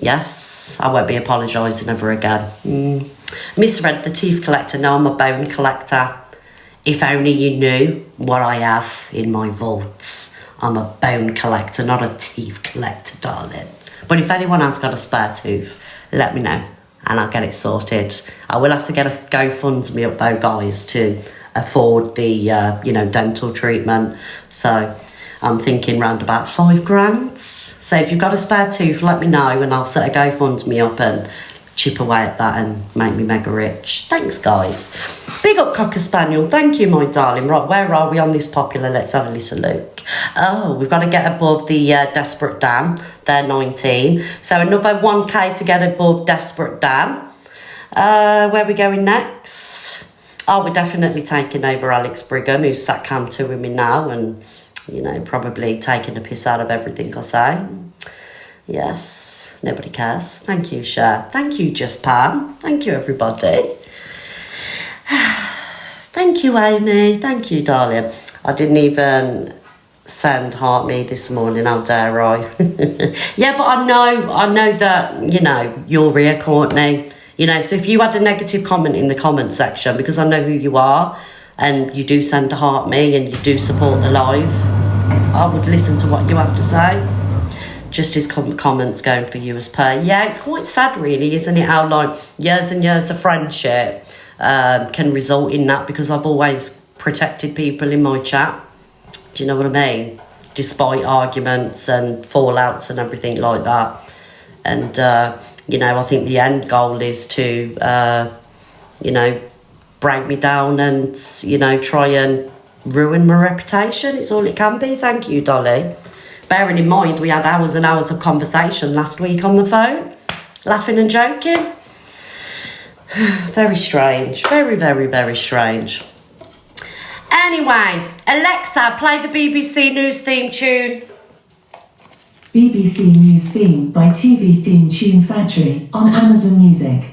Yes, I won't be apologising ever again. Misread the teeth collector. No, I'm a bone collector. If only you knew what I have in my vaults. I'm a bone collector, not a teeth collector, darling. But if anyone has got a spare tooth, let me know and I'll get it sorted. I will have to get a GoFundMe up though, guys, to afford the, dental treatment. So I'm thinking round about £5,000. So if you've got a spare tooth, let me know and I'll set a GoFundMe up and chip away at that and make me mega rich. Thanks, guys. Big up Cocker Spaniel. Thank you, my darling. Right, where are we on this popular? Let's have a little look. Oh, we've got to get above the Desperate Dan. They're 19. So another 1K to get above Desperate Dan. Where are we going next? Oh, we're definitely taking over Alex Brigham, who's sat cam to him now and, probably taking a piss out of everything I say. Yes, nobody cares. Thank you, Cher. Thank you, Just Pam. Thank you, everybody. Thank you, Amy. Thank you, darling. I didn't even send Heart Me this morning, how dare I? Yeah, but I know that, you're here, Courtney. So if you had a negative comment in the comment section, because I know who you are, and you do send to Heart Me and you do support the live, I would listen to what you have to say. Just his comments going for you as per. Yeah, it's quite sad, really, isn't it? How, years and years of friendship can result in that, because I've always protected people in my chat. Do you know what I mean? Despite arguments and fallouts and everything like that. And, I think the end goal is to, break me down and, try and ruin my reputation. It's all it can be. Thank you, Dolly. Bearing in mind, we had hours and hours of conversation last week on the phone, laughing and joking. Very strange. Very, very, very strange. Anyway, Alexa, play the BBC News theme tune. BBC News theme by TV Theme Tune Factory on Amazon Music.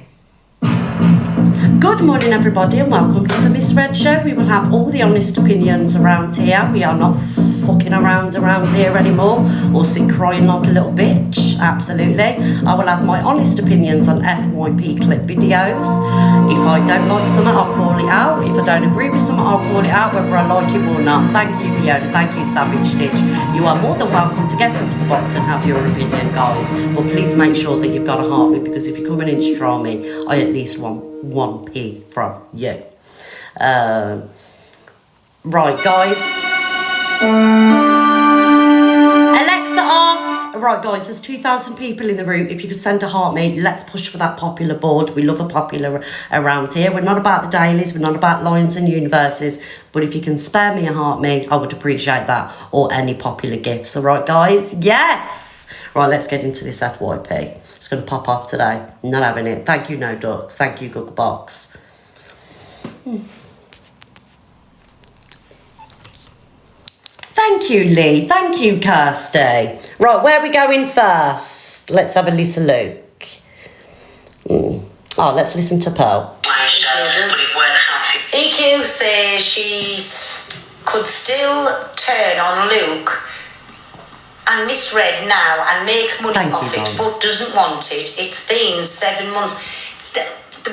Good morning, everybody, and welcome to the Miss Red Show. We will have all the honest opinions around here. We are not fucking around here anymore or sit crying like a little bitch. Absolutely. I will have my honest opinions on FYP clip videos. If I don't like something, I'll call it out. If I don't agree with something, I'll call it out, whether I like it or not. Thank you, Fiona. Thank you, Savage Stitch. You are more than welcome to get into the box and have your opinion, guys. But please make sure that you've got a heart me, because if you're coming in to draw me, I at least want 1p from you. Right, guys. Alexa off. Right, guys, there's 2,000 people in the room. If you could send a heart me, let's push for that popular board. We love a popular around here. We're not about the dailies, we're not about lines and universes, but if you can spare me a heart me, I would appreciate that, or any popular gifts. All right, guys? Yes. Right, let's get into this FYP. It's going to pop off today. I'm not having it. Thank you, No Ducks. Thank you, Googlebox. Thank you, Lee. Thank you, Kirsty. Right, where are we going first? Let's have a little look. Oh, let's listen to Pearl. EQ says she could still turn on Luke and misread now and make money off it, but doesn't want it. It's been 7 months.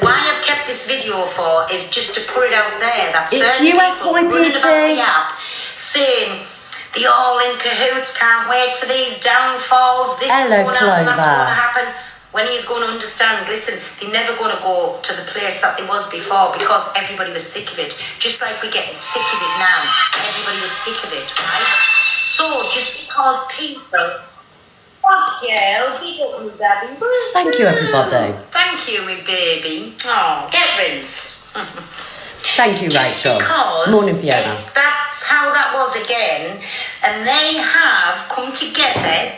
Why I've kept this video for is just to put it out there that certain people running about the app saying the all in cahoots, can't wait for these downfalls, this is going to happen, that's going to happen. When he's going to understand, listen, they're never going to go to the place that it was before, because everybody was sick of it. Just like we're getting sick of it now. Everybody was sick of it, right? So just because people... Thank you, everybody. Thank you, my baby. Oh, get rinsed. Thank you, Rachel. Morning, Fiona. That's how that was again. And they have come together,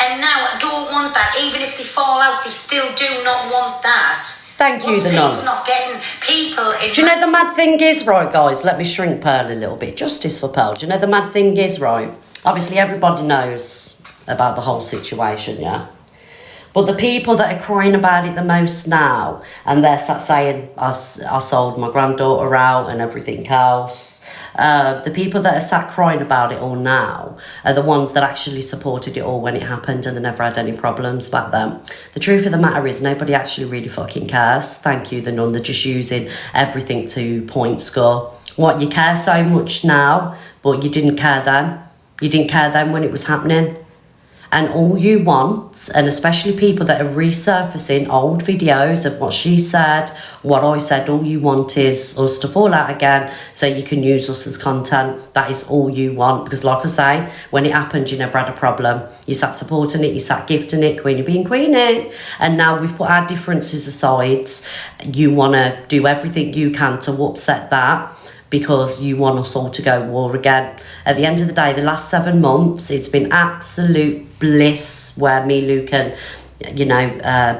and now I don't want that. Even if they fall out, they still do not want that. Thank you, the nun. Not getting people in. Do you know the mad thing is, right, guys? Let me shrink Pearl a little bit. Justice for Pearl. Do you know the mad thing is, right? Obviously, everybody knows about the whole situation, yeah? But the people that are crying about it the most now, and they're sat saying, I sold my granddaughter out and everything else, the people that are sat crying about it all now are the ones that actually supported it all when it happened and they never had any problems back then. The truth of the matter is nobody actually really fucking cares. Thank you, the nun. They're just using everything to point score. What, you care so much now, but you didn't care then? You didn't care then when it was happening? And all you want, and especially people that are resurfacing old videos of what she said, what I said, all you want is us to fall out again so you can use us as content. That is all you want. Because like I say, when it happened, you never had a problem. You sat supporting it, you sat gifting it, Queenie being Queenie. And now we've put our differences aside. You want to do everything you can to upset that, because you want us all to go war again. At the end of the day, the last 7 months, it's been absolute bliss where me, Luke, and,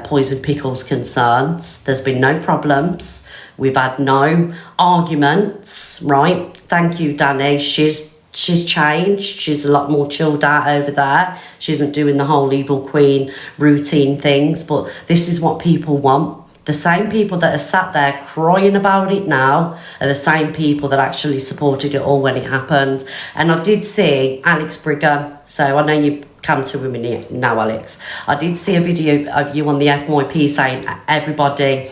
Poison Pickle's concerned. There's been no problems. We've had no arguments, right? Thank you, Danny. She's changed. She's a lot more chilled out over there. She isn't doing the whole evil queen routine things, but this is what people want. The same people that are sat there crying about it now are the same people that actually supported it all when it happened. And I did see Alex Brigham, so I know you come to him now, Alex. I did see a video of you on the FYP saying everybody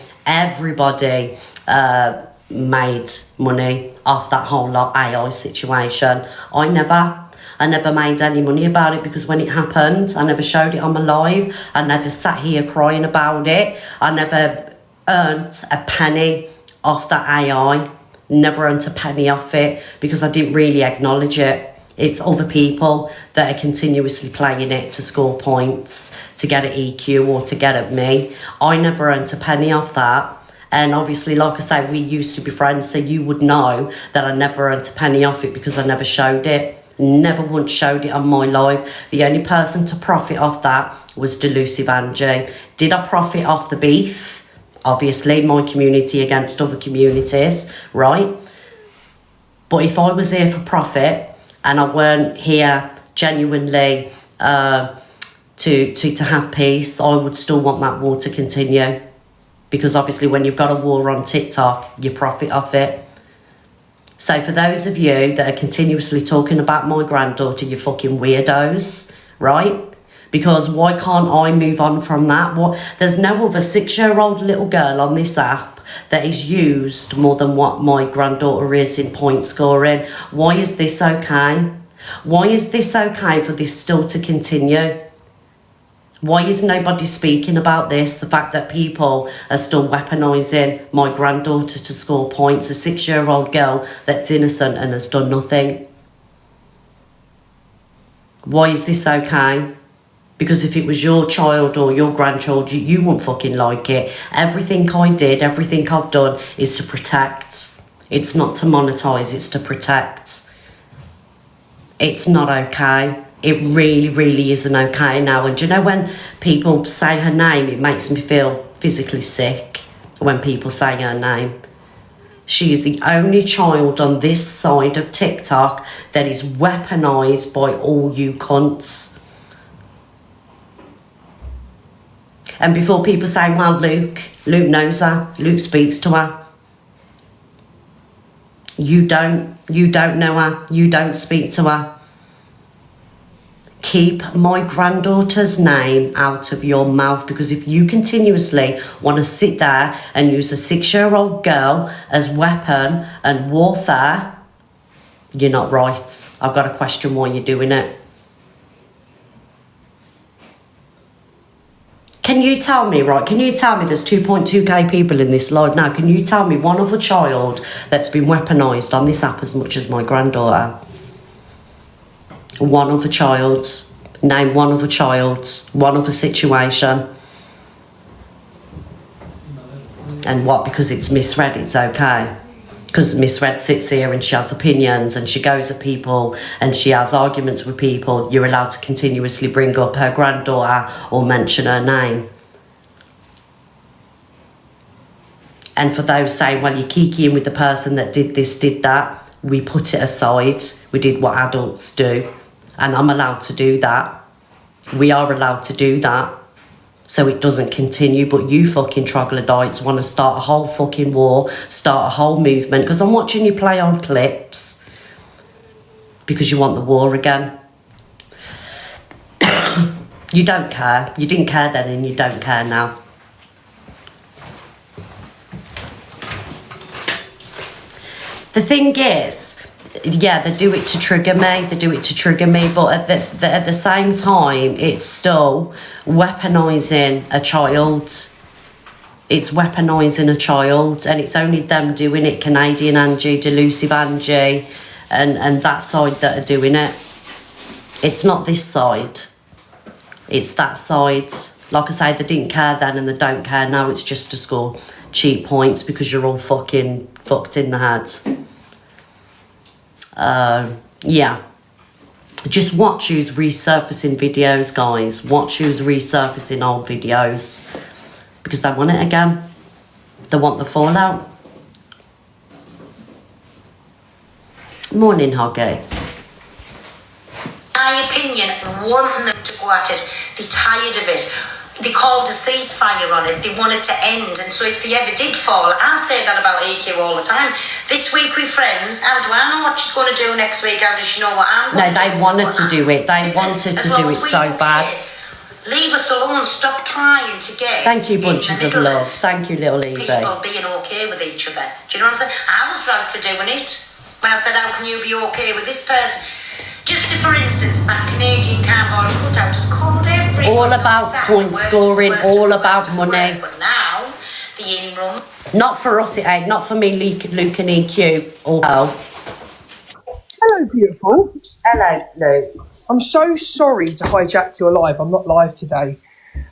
made money off that whole AI situation. I never made any money about it, because when it happened, I never showed it on my live. I never sat here crying about it. I never earned a penny off that AI. Never earned a penny off it, because I didn't really acknowledge it. It's other people that are continuously playing it to score points, to get an EQ or to get at me. I never earned a penny off that. And obviously, like I say, we used to be friends, so you would know that I never earned a penny off it, because I never showed it. Never once showed it on my live. The only person to profit off that was Delusive Angie. Did I profit off the beef? Obviously, my community against other communities, right? But if I was here for profit and I weren't here genuinely to have peace, I would still want that war to continue. Because obviously when you've got a war on TikTok, you profit off it. So for those of you that are continuously talking about my granddaughter, you fucking weirdos, right? Because why can't I move on from that? There's no other 6-year-old little girl on this app that is used more than what my granddaughter is in point scoring. Why is this okay? Why is this okay for this still to continue? Why is nobody speaking about this? The fact that people are still weaponising my granddaughter to score points, a 6-year-old girl that's innocent and has done nothing. Why is this okay? Because if it was your child or your grandchild, you wouldn't fucking like it. Everything I did, everything I've done is to protect. It's not to monetise, it's to protect. It's not okay. It really, really isn't okay now. And do you know, when people say her name, it makes me feel physically sick when people say her name. She is the only child on this side of TikTok that is weaponised by all you cunts. And before people say, well, Luke knows her, Luke speaks to her. You don't know her, you don't speak to her. Keep my granddaughter's name out of your mouth, because if you continuously want to sit there and use a 6-year-old girl as weapon and warfare, you're not right. I've got to question why you're doing it. Can you tell me there's 2.2k people in this live now? Can you tell me one other child that's been weaponised on this app as much as my granddaughter? One other child. Name one other child. One other situation. And what? Because it's misread, it's okay. Because misread sits here and she has opinions and she goes at people and she has arguments with people, you're allowed to continuously bring up her granddaughter or mention her name. And for those saying, well, you're kikiing with the person that did this, did that, we put it aside. We did what adults do. And I'm allowed to do that. We are allowed to do that. so it doesn't continue. But you fucking troglodytes want to start a whole fucking war, start a whole movement, because I'm watching you play on clips because you want the war again. You don't care. You didn't care then and you don't care now. The thing is, yeah, they do it to trigger me. But at the same time, it's still weaponising a child. It's weaponising a child, and it's only them doing it, Canadian Angie, Delusive Angie, and that side that are doing it. It's not this side. It's that side. Like I say, they didn't care then and they don't care now. It's just to score cheap points because you're all fucking fucked in the head. Yeah. Just watch who's resurfacing videos, guys. Watch who's resurfacing old videos. Because they want it again. They want the fallout. Morning, Hoggy. My opinion, want them to go at it. They're tired of it. They called a ceasefire on it. They want it to end. And so if they ever did fall, I say that about EQ all the time. This week with friends, how do I know what she's going to do next week? How does she know what I'm going to do? No, they wanted to do it. They wanted to do it so bad. Leave us alone. Stop trying to get. Thank you, bunches of love. Thank you, little Evie. People being okay with each other. Do you know what I'm saying? I was dragged for doing it. When I said, how can you be okay with this person? Just for instance, that Canadian cardboard cutout has called everyone. All about point scoring, all about money. But now, the in-room. Not for us, it ain't. Not for me, Luke and EQ. Hello, beautiful. Hello, Luke. I'm so sorry to hijack your live. I'm not live today.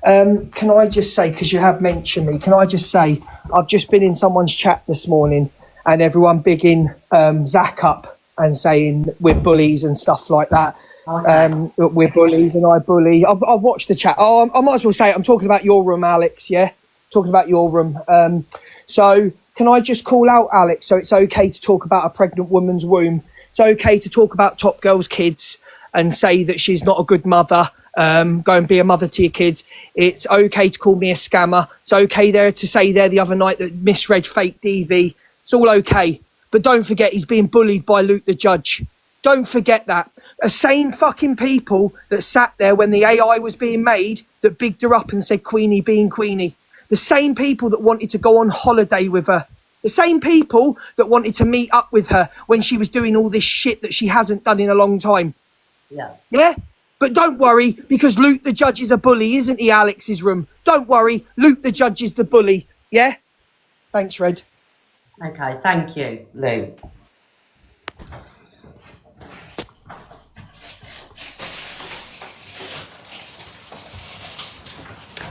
Can I just say, because you have mentioned me, can I just say, I've just been in someone's chat this morning and everyone bigging Zach up and saying we're bullies and stuff like that. Okay. We're bullies and I bully. I've watched the chat. Oh, I might as well say it. I'm talking about your room, Alex, yeah? Talking about your room. So can I just call out Alex? So it's okay to talk about a pregnant woman's womb. It's okay to talk about Top Girl's kids and say that she's not a good mother. Go and be a mother to your kids. It's okay to call me a scammer. It's okay there to say there the other night that misread fake DV. It's all okay. But don't forget he's being bullied by Luke the Judge. Don't forget that. The same fucking people that sat there when the AI was being made that bigged her up and said Queenie being Queenie. The same people that wanted to go on holiday with her. The same people that wanted to meet up with her when she was doing all this shit that she hasn't done in a long time. Yeah. Yeah? But don't worry, because Luke the Judge is a bully, isn't he, Alex's room? Don't worry, Luke the Judge is the bully. Yeah? Thanks, Red. Okay, thank you, Luke.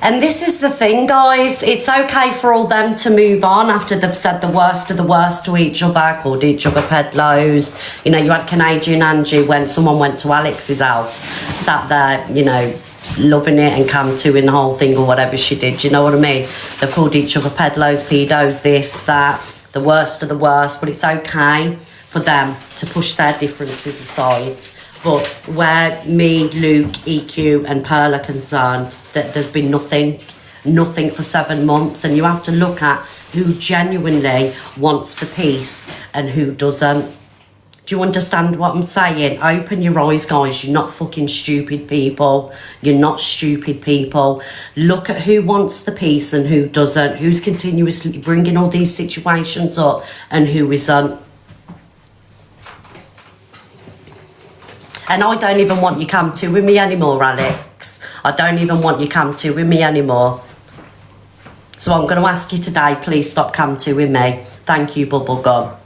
And this is the thing, guys. It's okay for all them to move on after they've said the worst of the worst to each other, called each other pedlos. You know, you had Canadian Angie when someone went to Alex's house, sat there, you know, loving it and come to in the whole thing or whatever she did. Do you know what I mean? They've called each other pedlos, pedos, this, that, the worst of the worst. But it's okay for them to push their differences aside. But where me, Luke, EQ and Pearl are concerned, that there's been nothing for 7 months. And you have to look at who genuinely wants the peace and who doesn't. Do you understand what I'm saying? Open your eyes, guys. You're not fucking stupid people. You're not stupid people. Look at who wants the peace and who doesn't. Who's continuously bringing all these situations up and who isn't. And I don't even want you come to with me anymore, Alex. I don't even want you come to with me anymore. So I'm going to ask you today, please stop come to with me. Thank you, Bubblegum.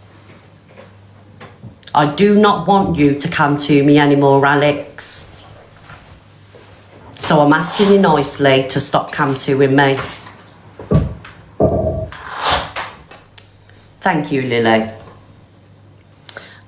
I do not want you to come to me anymore, Alex. So I'm asking you nicely to stop come to with me. Thank you, Lily.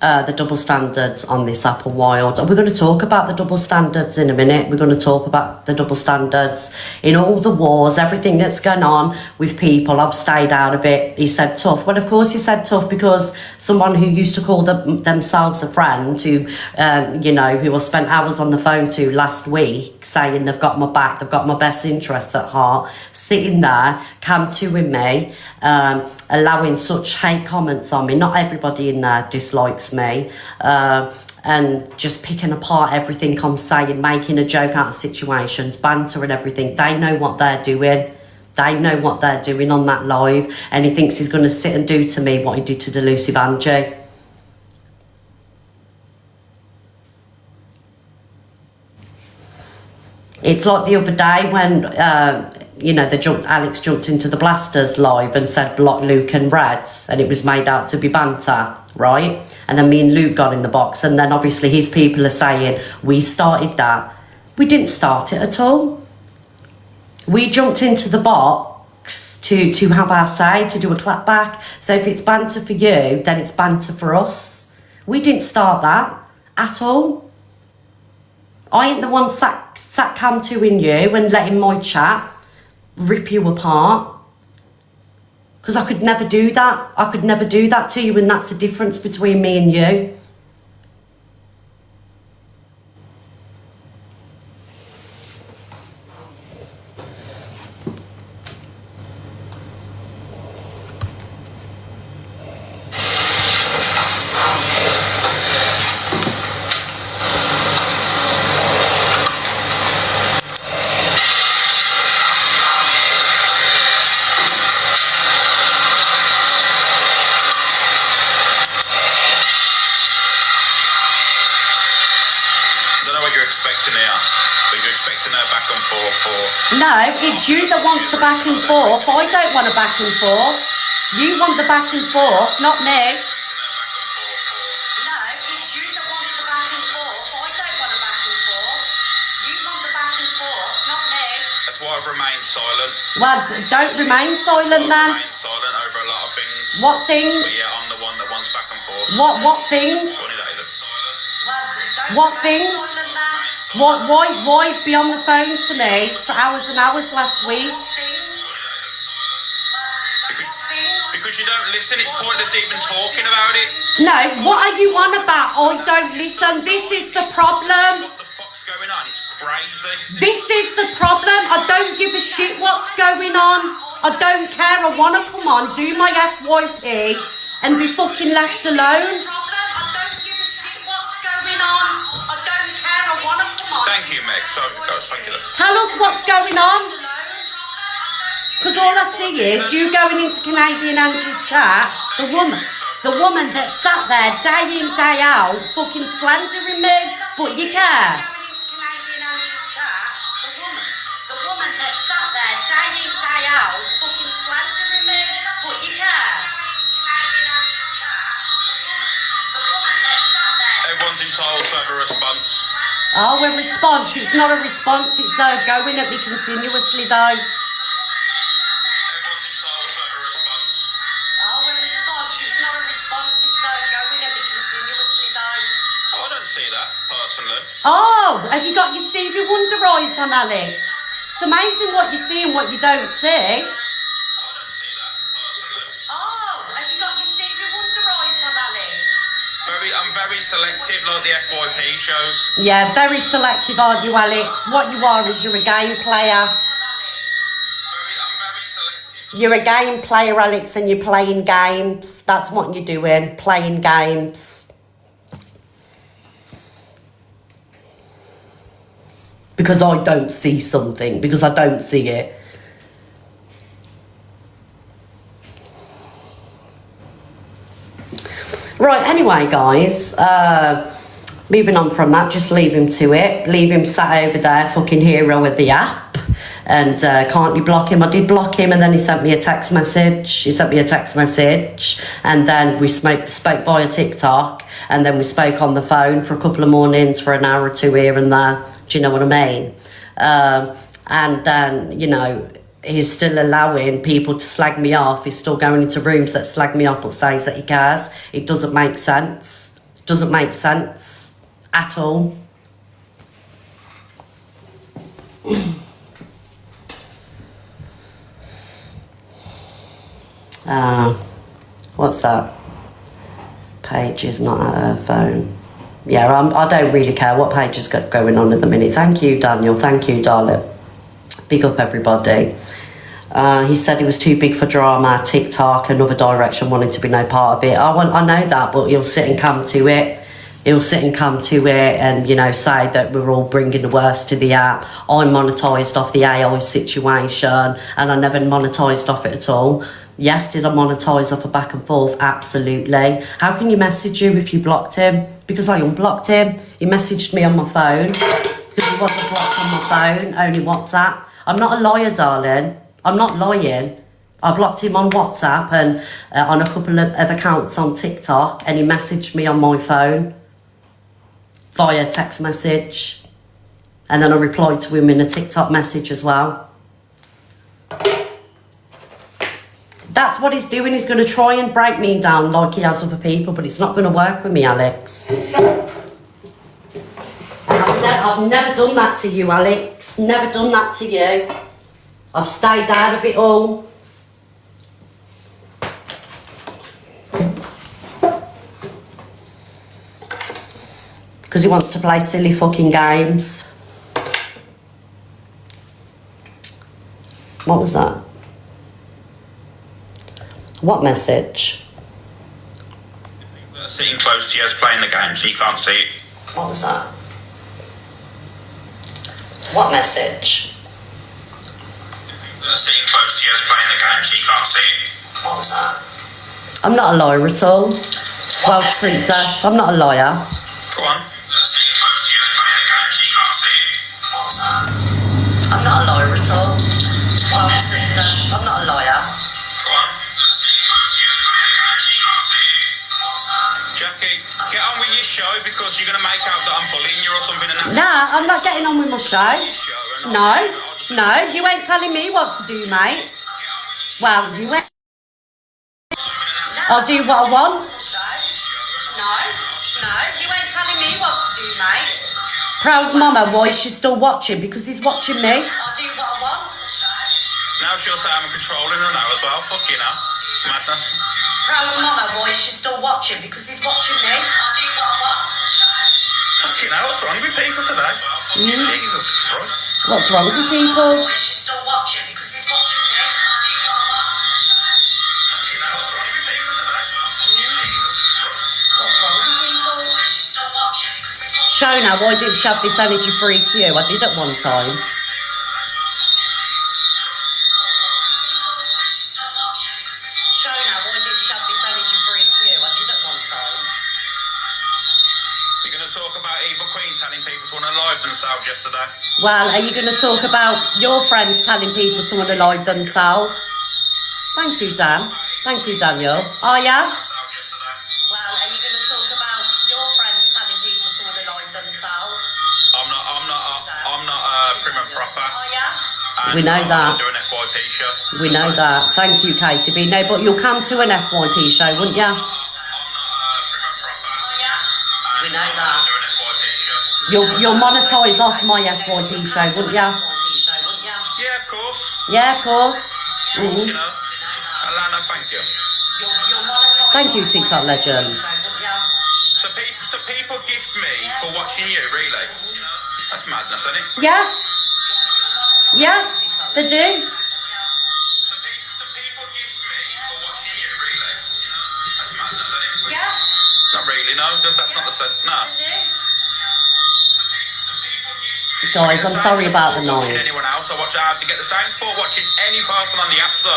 the double standards on this app are wild. And we're going to talk about the double standards in a minute. We're going to talk about the double standards in all the wars, everything that's going on with people. I've stayed out of it. He said tough. Well, of course he said tough, because someone who used to call themselves a friend, who, who I spent hours on the phone to last week saying they've got my back, they've got my best interests at heart, sitting there, cam-2ing me, allowing such hate comments on me. Not everybody in there dislikes me, and just picking apart everything I'm saying, making a joke out of situations, banter and everything. They know what they're doing. They know what they're doing on that live, and he thinks he's going to sit and do to me what he did to Delusive Angie. It's like the other day when Alex jumped into the Blasters live and said block Luke and Reds, and it was made out to be banter, right? And then me and Luke got in the box, and then obviously his people are saying we started that. We didn't start it at all. We jumped into the box to have our say, to do a clap back. So if it's banter for you, then it's banter for us. We didn't start that at all. I ain't the one sat cam-2ing you and letting my chat rip you apart. Because I could never do that. I could never do that to you, and that's the difference between me and you. No, it's you that wants the back and forth. I don't want a back and forth. You want the back and forth, not me. No, it's you that wants the back and forth. I don't want a back and forth. You want the back and forth, not me. That's why I've remained silent. Well, don't remain silent then. I've remained silent over a lot of things. What things? But yeah, I'm the one that wants back and forth. What things? It's funny that I look silent. What things? Why be on the phone to me for hours and hours last week? Because you don't listen, it's pointless even talking about it. No, what are you on about? I don't listen. This is the problem. What the fuck's going on? It's crazy. This is the problem. I don't give a shit what's going on. I don't care. I want to come on, do my FYP, and be fucking left alone. Thank you, Meg. Sorry, guys. Thank you. Tell us what's going on. Because all I see is you going into Canadian Angie's chat, the woman that sat there day in, day out, fucking slandering me, but you care. The woman that sat there day in, day out, fucking slandering me, but you care. Everyone's entitled to have a response. Oh, a response. It's not a response. It's going at me continuously, though. Everyone's entitled to have a response. Oh, a response. It's not a response. It's going at me continuously, though. Oh, I don't see that, personally. Oh, have you got your Stevie Wonder eyes on, Alex? It's amazing what you see and what you don't see. I don't see that, personally. Oh, have you got your Stevie Wonder eyes on, Alex? I'm very selective, like the FYP shows. Yeah, very selective, aren't you, Alex? What you are is you're a game player. I'm very selective. You're a game player, Alex, and you're playing games. That's what you're doing, playing games. Because I don't see something, because I don't see it. Right, anyway, guys, moving on from that, just leave him to it. Leave him sat over there, fucking hero with the app. And can't you block him? I did block him, and then he sent me a text message. And then we spoke via TikTok, and then we spoke on the phone for a couple of mornings for an hour or two here and there. Do you know what I mean? And then, he's still allowing people to slag me off. He's still going into rooms that slag me off but says that he cares. It doesn't make sense. Doesn't make sense at all. What's that? Paige is not at her phone. Yeah, I don't really care what Paige has got going on at the minute. Thank you, Daniel. Thank you, darling. Big up, everybody. He said he was too big for drama. TikTok, another direction, wanted to be no part of it. I know that, but he'll sit and come to it. He'll sit and come to it and, you know, say that we're all bringing the worst to the app. I monetised off the AI situation and I never monetised off it at all. Yes, did I monetise off a back and forth? Absolutely. How can you message you if you blocked him? Because I unblocked him. He messaged me on my phone because he wasn't blocked on my phone, only WhatsApp. I'm not a liar, darling. I'm not lying. I blocked him on WhatsApp and on a couple of accounts on TikTok, and he messaged me on my phone via text message. And then I replied to him in a TikTok message as well. That's what he's doing. He's going to try and break me down like he has other people, but it's not going to work with me, Alex. I've never done that to you, Alex. Never done that to you. I've stayed out of it all. Because he wants to play silly fucking games. What was that? What message? Sitting close to you is playing the game, so you can't see it. What was that? What message? Sitting close to you is playing the game, so you can't see it. What was that? I'm not a liar at all. Welsh princess, I'm not a liar. Go on. Sitting close to you is playing the game, so you can't see it. What was that? I'm not a liar at all. Welsh princess, I'm not a liar. Go on. Sitting close to you is playing the game, so you can't see it. What was that? Jackie, get on with your show because you're going to make out that I'm bullying you or something. And that's Nah, I'm not getting on with my show. No, you ain't telling me what to do, mate. Well, you ain't. I'll do what I want. No, you ain't telling me what to do, mate. Proud mama, why is she still watching? Because he's watching me. I'll do what I want. Now she'll say I'm controlling her now as well. Fuck you now. Madness. Proud mama, why is she still watching? Because he's watching me. I'll do what I want. Fuck you now. What's wrong with people today? Jesus Christ. What's wrong with you people? Fuck you now. What's wrong with people today? Jesus Christ. Shona, why didn't she have this energy for EQ? I did at one time. Shona, why didn't she have this energy for EQ? I did at one time. You're going to talk about Eva Queen telling people to unalive themselves yesterday. Well, are you going to talk about your friends telling people to unalive themselves? Thank you, Dan. Thank you, Daniel. Are ya? Themselves yesterday. Well, are you going to talk about your friends telling people to unalive themselves? I'm not prim and proper. Are ya? And We know I'm that. gonna do an FYP show. We know that. Thank you, Katie B. No, but you'll come to an FYP show, wouldn't ya? I'm not prim and proper. We know that. Do an FYP show. You'll monetise off my FYP show, wouldn't ya? Yeah, of course. Yeah, of course. Of course, you know. Alana, thank you. Thank you, TikTok legends. So people gift me for watching you, really? That's madness, isn't it? Yeah? Yeah, they do. So people gift me for watching you, really? That's madness, isn't it? Yeah, Not really, no. That's not the set. No. they do. Guys, I'm sorry about the noise. Watching anyone else, I have to get the same support watching any person on the app. So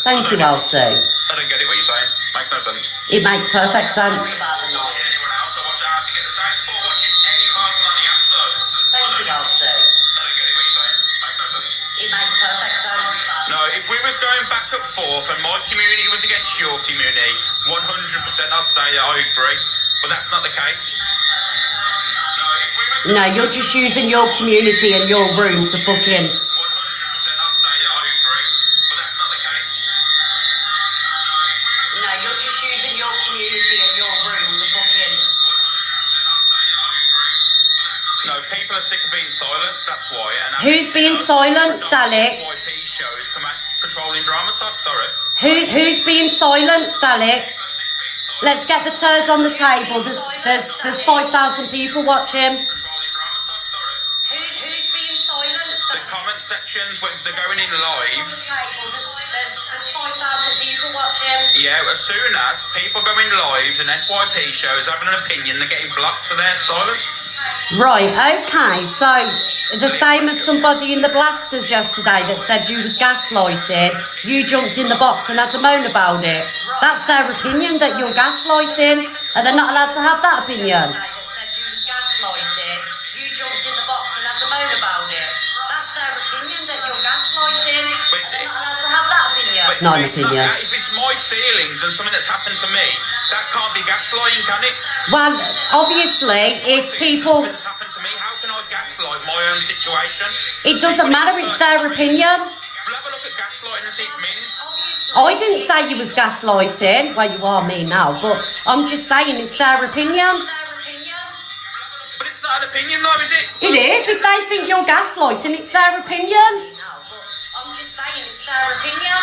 Thank you, Elsie. I don't get it. What you're saying makes no sense. It makes perfect sense. Watching anyone else, I have to get the same support watching any person on the app. So Thank you, Elsie. I don't get it. What you're saying makes no sense. It makes perfect sense. No, if we was going back and forth and my community was against your community, 100% I'd say that I agree. But that's not the case. No, if we was No, you're just using your community and your room to fucking... 100% I'd say that I agree. But that's not the case. No, if we was No, you're just using your community and your room to fucking... 100% Who's being silenced, Alex? YP shows controlling drama talk. Sorry. Who's being silenced, Alex? Let's get the turds on the table. There's 5,000 people watching. Controlling drama talk. Sorry. Who's being silenced? The comment sections when they're going in lives. There's 5,000 people watching. Yeah, as soon as people go in lives and FYP shows having an opinion, they're getting blocked, so they're silenced. Right, okay, so the same as somebody in the Blasters yesterday that said you was gaslighted, you jumped in the box and had to moan about it. That's their opinion, that you're gaslighting, and they're not allowed to have that opinion. You jumped in the box and had to moan about it. That's their opinion, that you're gaslighting. They're not allowed to have that opinion. It's not an opinion. If it's my feelings and something that's happened to me, that can't be gaslighting, can it? Well, obviously, if people... Something's happened to me, how can I gaslight my own situation? It doesn't matter, it's their opinion. We'll have a look at gaslighting and see its meaning. I didn't say you was gaslighting. Well, you are me now, but I'm just saying it's their opinion. But it's not an opinion though, is it? It is. If they think you're gaslighting, it's their opinion. I'm just saying it's their opinion.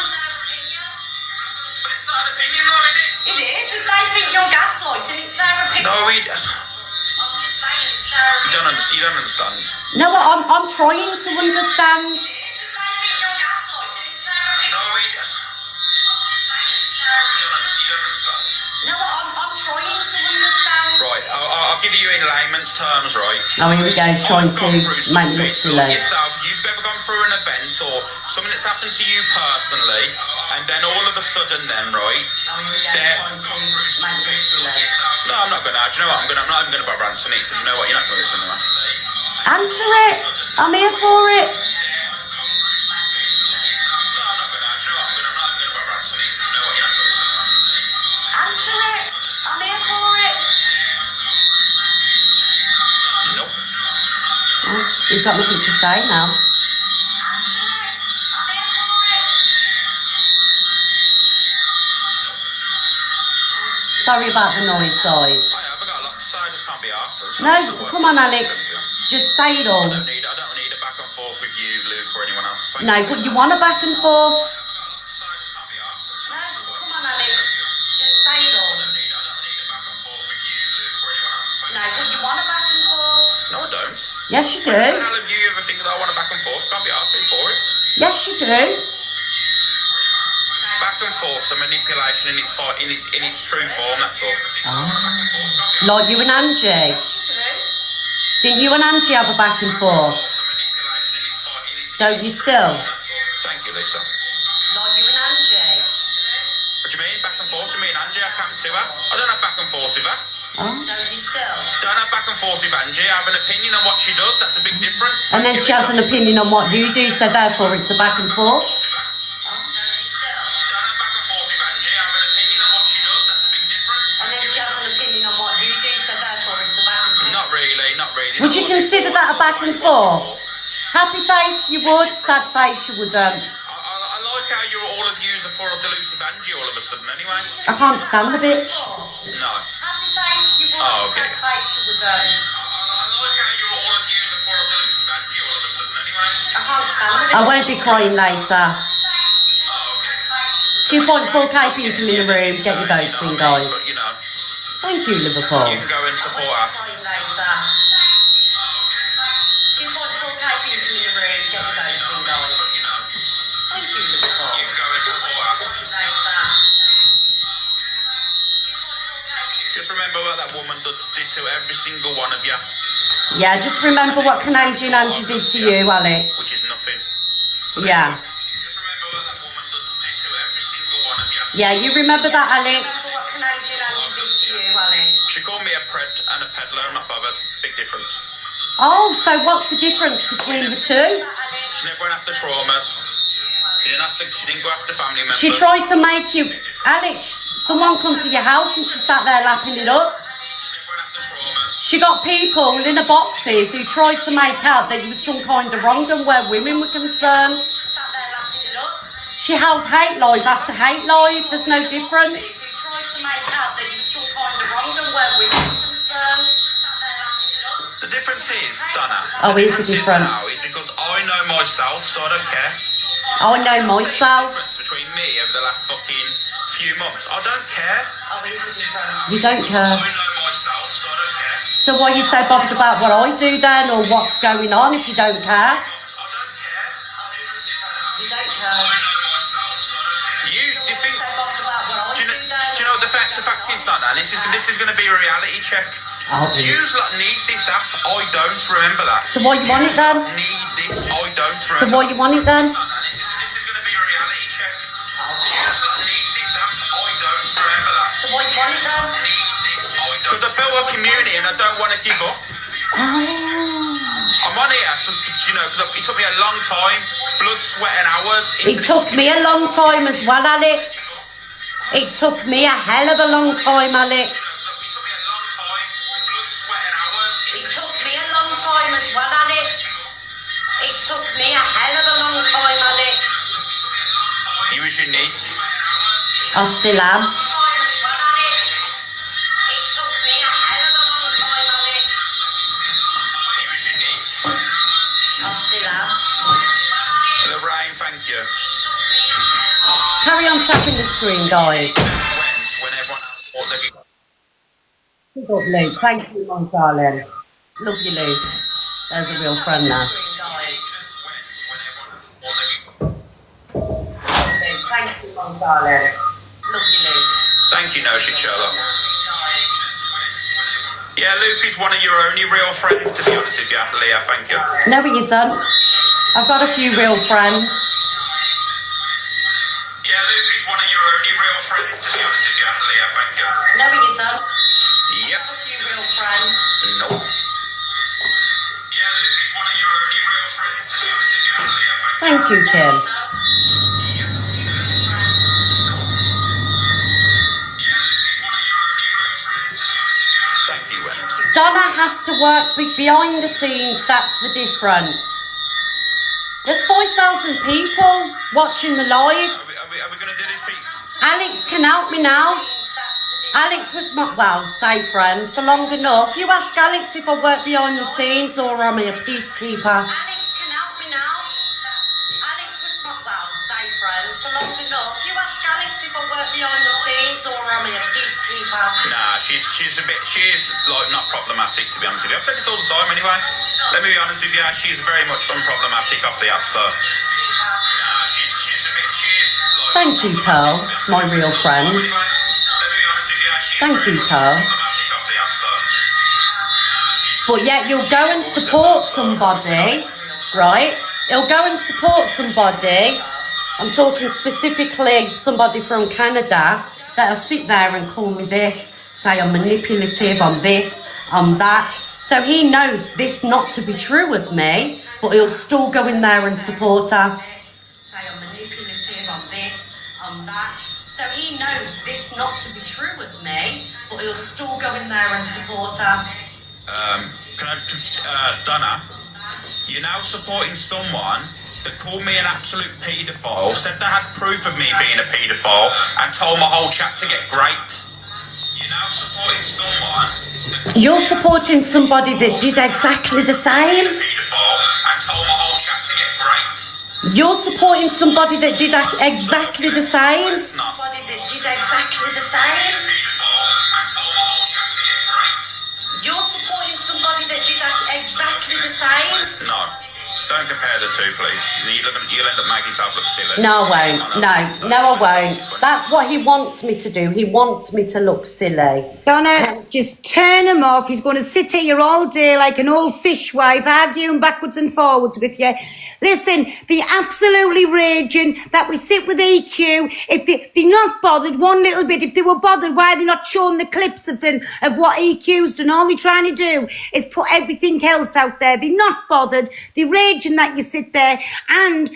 But it's not an opinion though, is it? It is. If they think you're gaslighting, it's their opinion. No, I'm just saying it's their opinion. you don't understand. No, I'm trying to understand. No, you don't understand. No, I'm trying to understand. Right, I'll give you in layman's terms, right? Oh, here we go. He's trying to I've gone through make me something look silly. yourself. You've ever gone through an event or something that's happened to you personally, and then all of a sudden, then, right? No, I'm not gonna. Do you know what? I'm not even gonna bother answering it because you know what? You're not gonna listen to me. Answer it. I'm here for it. Answer it. I'm here for it. Nope. Oh, he's got nothing to say now. Sorry about the noise, guys. I've got a lot to say. I just can't be arsed. No, come on, Alex. Just say it all. I don't need a back and forth with you, Luke, or anyone else. No, but you want a back and forth. I've got a lot to say. I just can't be arsed. No, come on, Alex. Just say it all. I don't need a back and forth with you, Luke, or anyone else. No, but you want a back and forth. No, I don't. Yes, you What the do. hell have you ever think that I want a back and forth? Can't be arsed. It's boring. Yes, you do. Back and forth, some manipulation in its true form. That's all. Like you and Angie. Didn't you and Angie have a back and forth? Don't you still? Thank you, Lisa. Like you and Angie. What do you mean, back and forth with me and Angie? I come to her. I don't have back and forth with her. Oh. Don't you still? Don't have back and forth with Angie. I have an opinion on what she does. That's a big difference. And then she has an opinion on what you do, so therefore it's a back and forth. Don't have back and forth with Angie. I have an opinion on what she does. That's a big difference. And then she has an opinion on what you do, so therefore it's a back and forth. Not really, not really. Would you consider that a back and forth? Happy face you would, sad face you wouldn't. I like how all of you are for delusive Angie all of a sudden anyway. I can't stand the bitch. No. Happy face you would, Oh, okay. sad face you wouldn't. I like how all of you are for delusive Angie all of a sudden anyway. I can't stand the bitch. I won't be crying later. 2.4k people in the room, get your votes in, guys. But you know, Thank you, Liverpool. you can go and support her. 2.4k people in the room, get your votes in, guys. Thank you, Liverpool. You can go and support her. Just remember what that woman did to every single one of you, Yeah, just remember what Canadian Angie did to you, Alex. which is nothing. Yeah. Just remember what that woman did to every single one of you. Yeah, you remember that, Alex? What Canadian Angie did to you, Alex? She called me a pred and a peddler. I'm not bothered. Big difference. Oh, so what's the difference between the two? She never went after traumas. She didn't go after family members. She tried to make you... Alex, someone come to your house and she sat there lapping it up. She never went after traumas. She got people in the boxes who tried to make out that you was some kind of wrong and where women were concerned. She held hate live after hate live. There's no difference. She tried to make out that you was some kind of wrong and where women were concerned. The difference difference is, Donna. Oh, here's the Is difference. now is because I know myself, so I don't care. I know The myself. difference between me over the last fucking few months, I don't care. You don't care. I know myself, so I don't care. So why are you so bothered about what I do then, or what's going on if you don't care? I don't care. You don't care. I know myself, so I don't care. Do you think? So bothered about what I Do you know what the fact is, Donna? And this is going to be a reality check. Oh, You lot need this app. I don't remember that. So why you want it then? Need this. I don't remember. So why you want it then? Donna, this is going to be a reality check. You lot need this app. I don't remember that. So why you want it then? Need this. I don't. Because I built a community and I don't want to give up. Oh. I'm on here, because it took me a long time, blood, sweat, and hours. It took me a long time as well, Alex. It took me a hell of a long time, Alex. It took me a long time, blood, sweat, and hours. It took me a long time as well, Alex. It took me a hell of a long time, Alex. You was unique. I still am. You was unique. I still am. Lorraine, thank you. Carry on tapping the screen, guys. When everyone else thought they'd be... Pick up, Luke. Thank you, my darling. Love you, Luke. There's a real friend now. Thank you, my darling. Love you, Luke. Thank you, No Shit Sherlock. Yeah, Luke is one of your only real friends, to be honest with you, Leah. Thank you. No, he isn't. I've got a few real friends. Yeah, Luke is one of your only real friends, to be honest with you, Leah. Thank you. No, he isn't. Yep. A few real friends. No. Yeah, Luke is one of your only real friends, to be honest with you, Leah. Thank you, Kim. Thank you, Wendy. Donna has to work behind the scenes, that's the difference. There's 5,000 people watching the live. Are we going to do this for you? Alex can help me now. Alex was my, say friend, for long enough. You ask Alex if I work behind the scenes or am I a peacekeeper. Alex can help me now. Alex was my, say friend, for long enough. You ask Alex if I work behind the scenes or am I a peacekeeper. Nah, she's like not problematic, to be honest with you. I've said this all the time anyway. Let me be honest with you, she's very much unproblematic off the app, so. Nah, she's like. Thank you, Pearl, my real friend. Let me be honest with you, she's Thank very you, much Pearl. unproblematic off the app, so. But yet you'll go and support somebody, right? You'll go and support somebody. I'm talking specifically somebody from Canada that'll sit there and call me this, say I'm manipulative, I'm this, I'm that. So he knows this not to be true of me, but he'll still go in there and support her. Say I'm manipulative, I'm this, I'm that. So he knows this not to be true of me, but he'll still go in there and support her. Donna, you're now supporting someone that called me an absolute paedophile, said they had proof of me being a paedophile, and told my whole chat to get raped. You're now supporting someone that You're supporting somebody that did exactly the same. paedophile and told my whole chat to get raped. You're supporting somebody that did exactly the same. It's not. Somebody that did exactly the same. Paedophile and told my whole chat to get raped. You're supporting somebody that did exactly the same. No. Don't compare the two, please. You'll end up making yourself look silly. No, I won't. No, I won't. That's what he wants me to do. He wants me to look silly. Donna, just turn him off. He's going to sit here all day like an old fishwife, arguing backwards and forwards with you. Listen, they're absolutely raging that we sit with EQ. If they're not bothered one little bit, if they were bothered, why are they not showing the clips of what EQ's done? All they're trying to do is put everything else out there. They're not bothered. They're raging that you sit there and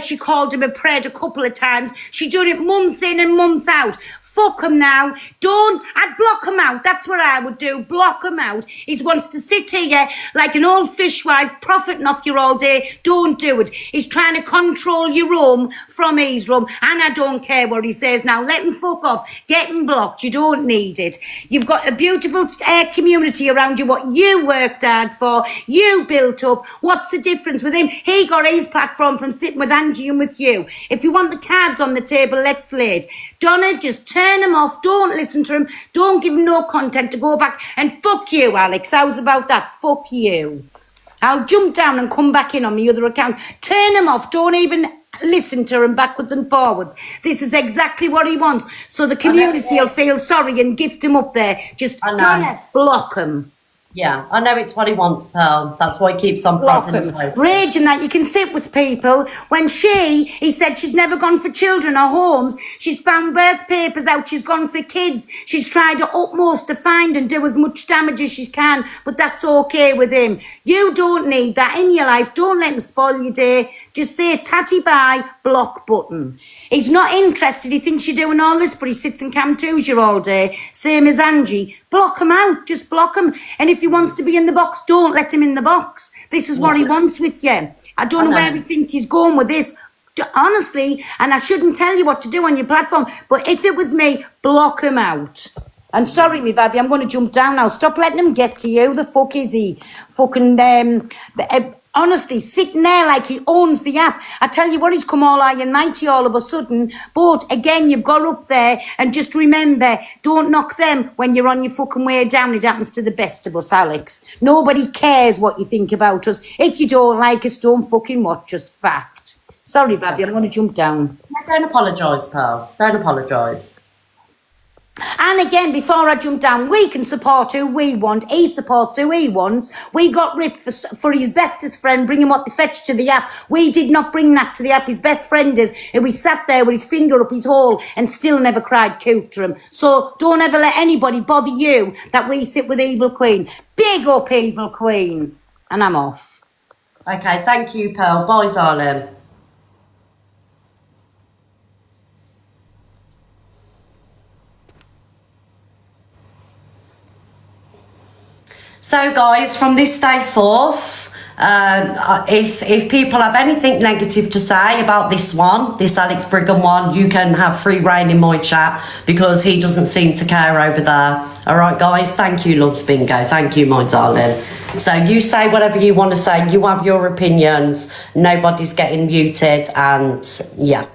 she called him a pred a couple of times. She done it month in and month out. fuck him now. I'd block him out. That's what I would do. Block him out. He wants to sit here like an old fishwife, profiting off you all day. Don't do it. He's trying to control your room from his room, and I don't care what he says now. Let him fuck off. Get him blocked. You don't need it. You've got a beautiful community around you, what you worked hard for, you built up. What's the difference with him? He got his platform from sitting with Angie and with you. If you want the cards on the table, let's lay it. Donna, just turn him off. Don't listen to him. Don't give him no content to go back. And fuck you, Alex. How's about that? Fuck you. I'll jump down and come back in on my other account. Turn him off. Don't even listen to him backwards and forwards. This is exactly what he wants. So the community will feel sorry and gift him up there. Just Donna, block him. Yeah, I know it's what he wants, Pearl. That's why he keeps on prodding him. Raging that you can sit with people when he said she's never gone for children or homes. She's found birth papers out. She's gone for kids. She's tried her utmost to find and do as much damage as she can, but that's okay with him. You don't need that in your life. Don't let him spoil your day. Just say tatty bye, block button. He's not interested. He thinks you're doing all this, but he sits in Cam 2's you all day. Same as Angie. Block him out. Just block him. And if he wants to be in the box, don't let him in the box. This is what he wants with you. I don't know where he thinks he's going with this. Honestly, and I shouldn't tell you what to do on your platform, but if it was me, block him out. And sorry, me baby, I'm going to jump down now. Stop letting him get to you. The fuck is he? Fucking, honestly, sitting there like he owns the app. I tell you what, he's come all high and mighty all of a sudden. But again, you've got up there and just remember, don't knock them when you're on your fucking way down. It happens to the best of us, Alex. Nobody cares what you think about us. If you don't like us, don't fucking watch us. Fact. Sorry, baby, I'm going to jump down. No, don't apologise, Pearl. Don't apologise. And again, before I jump down, we can support who we want. He supports who he wants. We got ripped for his bestest friend, bringing what they fetched to the app. We did not bring that to the app. His best friend is, and we sat there with his finger up his hole and still never cried coot to him. So don't ever let anybody bother you that we sit with Evil Queen. Big up, Evil Queen. And I'm off. Okay, thank you, Pearl. Bye, darling. So, guys, from this day forth, if people have anything negative to say about this Alex Brigham one, you can have free reign in my chat because he doesn't seem to care over there. All right, guys, thank you, Loves Bingo. Thank you, my darling. So you say whatever you want to say. You have your opinions. Nobody's getting muted, and yeah.